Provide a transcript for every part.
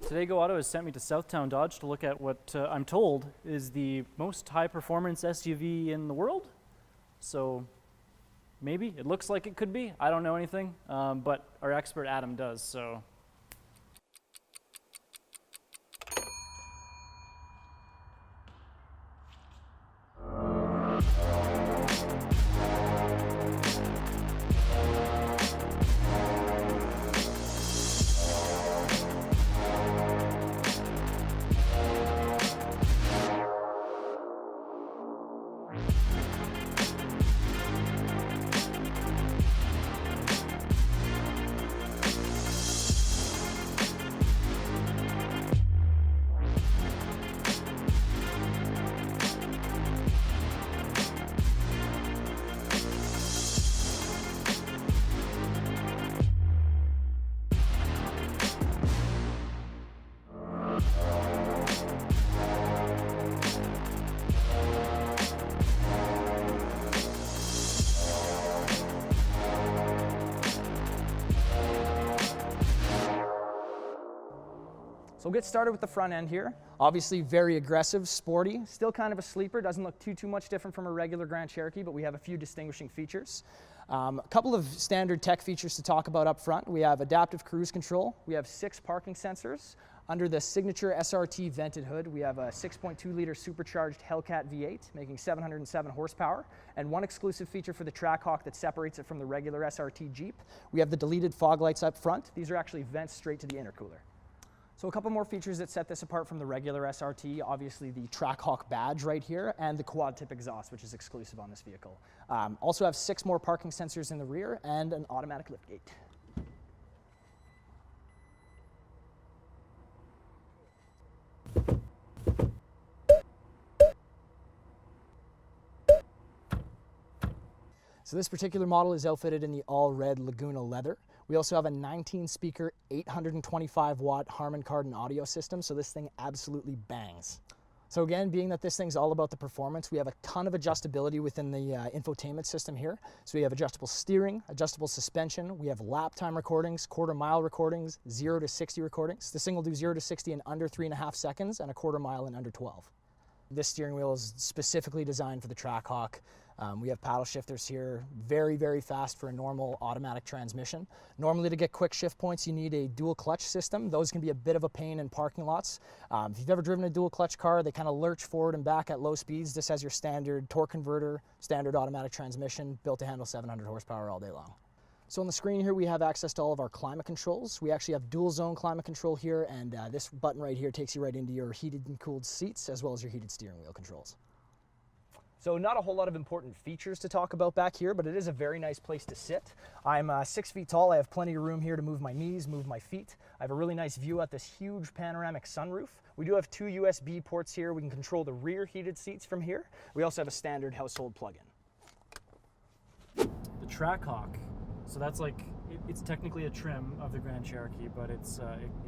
Today Go Auto has sent me to Southtown Dodge to look at what I'm told is the most high-performance SUV in the world. So maybe, it looks like it could be. I don't know anything, but our expert Adam does, so. So we'll get started with the front end here. Obviously very aggressive, sporty, still kind of a sleeper. Doesn't look too much different from a regular Grand Cherokee, but we have a few distinguishing features. A couple of standard tech features to talk about up front. We have adaptive cruise control. We have 6 parking sensors. Under the signature SRT vented hood, we have a 6.2-liter supercharged Hellcat V8, making 707 horsepower, and one exclusive feature for the Trackhawk that separates it from the regular SRT Jeep. We have the deleted fog lights up front. These are actually vents straight to the intercooler. So a couple more features that set this apart from the regular SRT, obviously the Trackhawk badge right here and the quad tip exhaust, which is exclusive on this vehicle. Also have 6 more parking sensors in the rear and an automatic liftgate. So this particular model is outfitted in the all-red Laguna leather. We also have a 19-speaker, 825-watt Harman Kardon audio system, so this thing absolutely bangs. So again, being that this thing's all about the performance, we have a ton of adjustability within the infotainment system here. So we have adjustable steering, adjustable suspension, we have lap time recordings, quarter-mile recordings, 0 to 60 recordings. This thing will do 0 to 60 in under 3.5 seconds and a quarter mile in under 12. This steering wheel is specifically designed for the Trackhawk. We have paddle shifters here, very fast for a normal automatic transmission. Normally to get quick shift points, you need a dual clutch system. Those can be a bit of a pain in parking lots. If you've ever driven a dual clutch car, they kind of lurch forward and back at low speeds. This has your standard torque converter, standard automatic transmission, built to handle 700 horsepower all day long. So on the screen here, we have access to all of our climate controls. We actually have dual zone climate control here, and this button right here takes you right into your heated and cooled seats, as well as your heated steering wheel controls. So not a whole lot of important features to talk about back here, but it is a very nice place to sit. I'm 6 feet tall. I have plenty of room here to move my knees, move my feet. I have a really nice view at this huge panoramic sunroof. We do have 2 USB ports here. We can control the rear heated seats from here. We also have a standard household plug-in. The Trackhawk. So that's like, it's technically a trim of the Grand Cherokee, but it's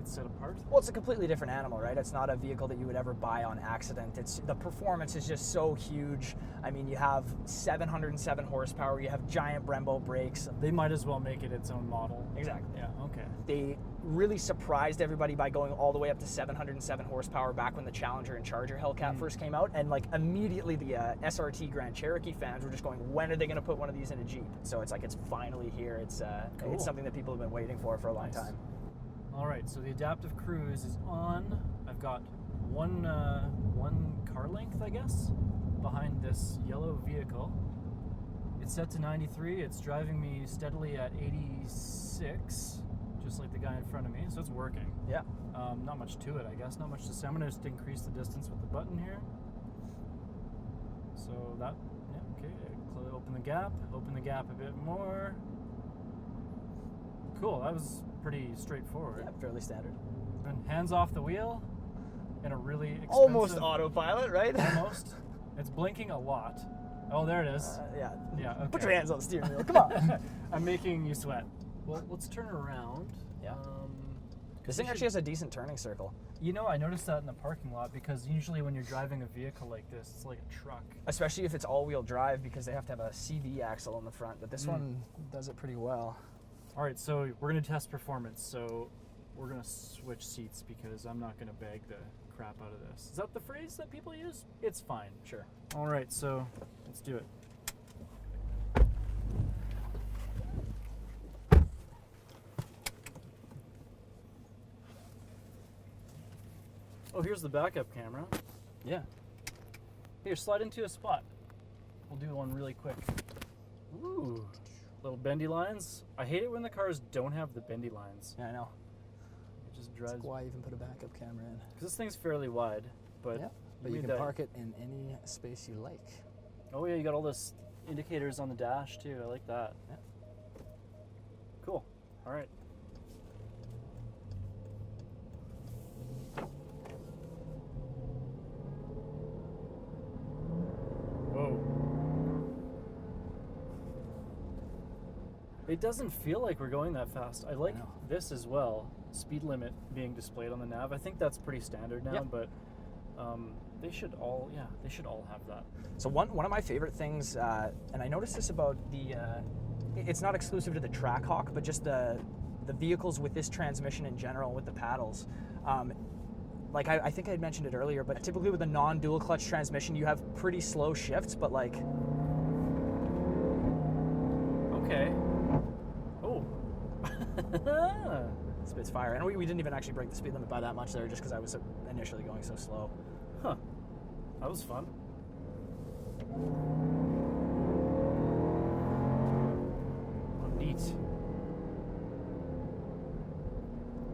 set apart. Well, it's a completely different animal, right? It's not a vehicle that you would ever buy on accident. The performance is just so huge. I mean, you have 707 horsepower, you have giant Brembo brakes. They might as well make it its own model. Exactly. Yeah, okay. They really surprised everybody by going all the way up to 707 horsepower back when the Challenger and Charger Hellcat first came out, and like immediately the SRT Grand Cherokee fans were just going, when are they going to put one of these in a Jeep? So it's like, it's finally here. It's cool. It's something that people have been waiting for a long time. All right, so the adaptive cruise is on. I've got one car length, I guess, behind this yellow vehicle. It's set to 93. It's driving me steadily at 86, just like the guy in front of me, so it's working. Yeah. Not much to it, I guess. Not much to say. I'm gonna just increase the distance with the button here. So that, yeah, okay. Open the gap a bit more. Cool, that was pretty straightforward. Yeah, fairly standard. And hands off the wheel in a really expensive... Almost autopilot, right? Almost. It's blinking a lot. Oh, there it is. Yeah. Yeah, okay. Put your hands on the steering wheel, come on. I'm making you sweat. Well, let's turn around. Yeah. This thing actually has a decent turning circle. You know, I noticed that in the parking lot, because usually when you're driving a vehicle like this, it's like a truck. Especially if it's all-wheel drive, because they have to have a CV axle on the front, but this one does it pretty well. All right, so we're going to test performance. So we're gonna switch seats because I'm not gonna bag the crap out of this. Is that the phrase that people use? It's fine. Sure. All right, so let's do it. Oh, here's the backup camera. Yeah. Here, slide into a spot. We'll do one really quick. Ooh, little bendy lines. I hate it when the cars don't have the bendy lines. Yeah, I know. It just drives. That's why I even put a backup camera in. Because this thing's fairly wide, but Yeah, but you can park it in any space you like. Oh yeah, you got all those indicators on the dash too. I like that. Yeah. Cool. All right. Whoa. It doesn't feel like we're going that fast. I like this as well. Speed limit being displayed on the nav. I think that's pretty standard now, Yep. but they should all have that. So one of my favorite things, and I noticed this about the, it's not exclusive to the Trackhawk, but just the vehicles with this transmission in general, with the paddles. Like I think I had mentioned it earlier, but typically with a non-dual clutch transmission, you have pretty slow shifts, but like... Okay. Oh. Spits fire. And we didn't even actually break the speed limit by that much there, just because I was initially going so slow. Huh. That was fun. Oh, neat.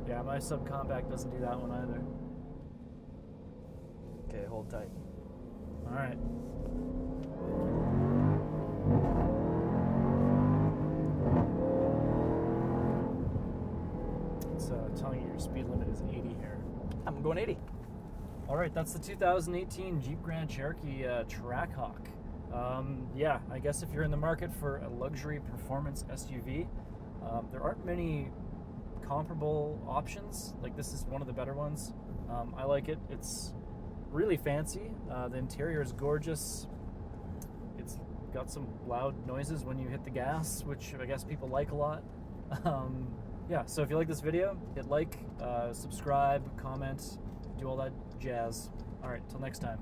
Yeah, my subcompact doesn't do that one either. Okay, hold tight. All right. It's telling you your speed limit is 80 here. I'm going 80. All right, that's the 2018 Jeep Grand Cherokee Trackhawk. Yeah, I guess if you're in the market for a luxury performance SUV, there aren't many comparable options. Like, this is one of the better ones. I like it. It's really fancy. The interior is gorgeous. It's got some loud noises when you hit the gas, which I guess people like a lot. Yeah, so if you like this video, hit like, subscribe, comment, do all that jazz. All right, till next time.